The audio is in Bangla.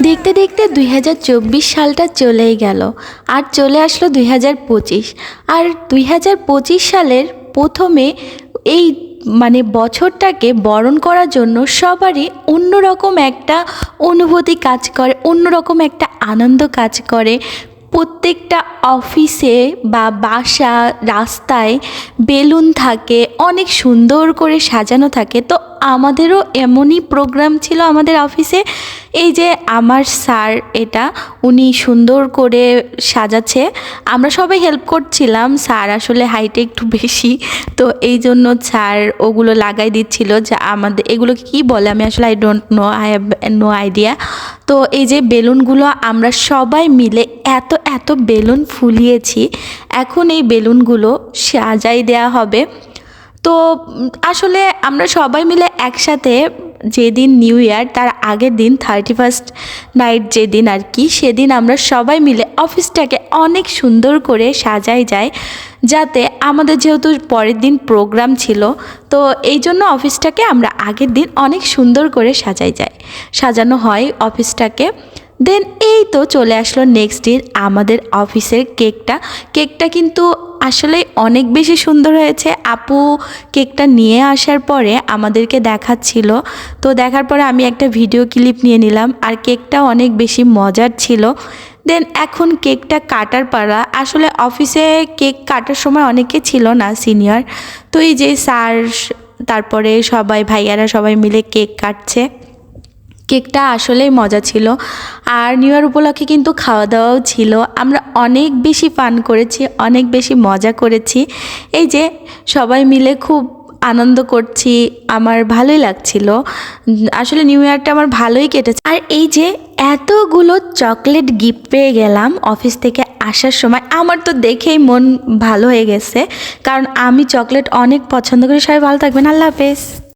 দেখতে দেখতে 2024 সালটা চলেই গেল আর চলে আসলো 2025। আর 2025 সালের প্রথমে এই বছরটাকে বরণ করার জন্য সবারই অন্যরকম একটা অনুভূতি কাজ করে, অন্যরকম একটা আনন্দ কাজ করে। প্রত্যেকটা অফিসে বা বাসা রাস্তায় বেলুন থাকে, অনেক সুন্দর করে সাজানো থাকে। তো আমাদেরও এমনই প্রোগ্রাম ছিল আমাদের অফিসে। এই যে আমার স্যার, এটা উনি সুন্দর করে সাজাচ্ছে, আমরা সবাই হেল্প করছিলাম। স্যার আসলে হাইটে একটু বেশি, তো এই জন্য স্যার ওগুলো লাগাই দিচ্ছিল। যে আমাদের এগুলো কি বলে আমি আসলে I don't know, I have no idea. তো এই যে বেলুনগুলো আমরা সবাই মিলে এত এত বেলুন ফুলিয়েছি, এখন এই বেলুনগুলো সাজাই দেওয়া হবে। তো আসলে আমরা সবাই মিলে একসাথে, যেদিন নিউ ইয়ার তার আগের দিন 31st নাইট যেদিন আর কি, সেদিন আমরা সবাই মিলে অফিসটাকে অনেক সুন্দর করে সাজাই যায়, যাতে আমাদের যেহেতু পরের দিন প্রোগ্রাম ছিল, তো এই জন্য অফিসটাকে আমরা আগের দিন অনেক সুন্দর করে সাজানো হয় অফিসটাকে। দেন এই তো চলে আসলো নেক্সট দিন আমাদের অফিসের কেকটা কিন্তু আসলে অনেক বেশি সুন্দর হয়েছে। আপু কেকটা নিয়ে আসার পরে আমাদেরকে দেখাচ্ছিল, তো দেখার পরে আমি একটা ভিডিও ক্লিপ নিয়ে নিলাম। আর কেকটা অনেক বেশি মজার ছিল। দেন এখন কেকটা কাটার পালা। আসলে অফিসে কেক কাটার সময় অনেকে ছিল না সিনিয়র, তো এই যে স্যার, তারপরে সবাই ভাইয়ারা সবাই মিলে কেক কাটছে। কেকটা আসলেই মজা ছিল। আর নিউ ইয়ার উপলক্ষে কিন্তু খাওয়া দাওয়াও ছিল। আমরা অনেক বেশি ফান করেছি, অনেক বেশি মজা করেছি। এই যে সবাই মিলে খুব আনন্দ করছি, আমার ভালোই লাগছিল। আসলে নিউ ইয়ারটা আমার ভালোই কেটেছে। আর এই যে এতগুলো চকলেট গিফট পেয়ে গেলাম অফিস থেকে আসার সময়, আমার তো দেখেই মন ভালো হয়ে গেছে, কারণ আমি চকলেট অনেক পছন্দ করি। সবাই ভালো থাকবেন, আল্লাহ হাফেজ।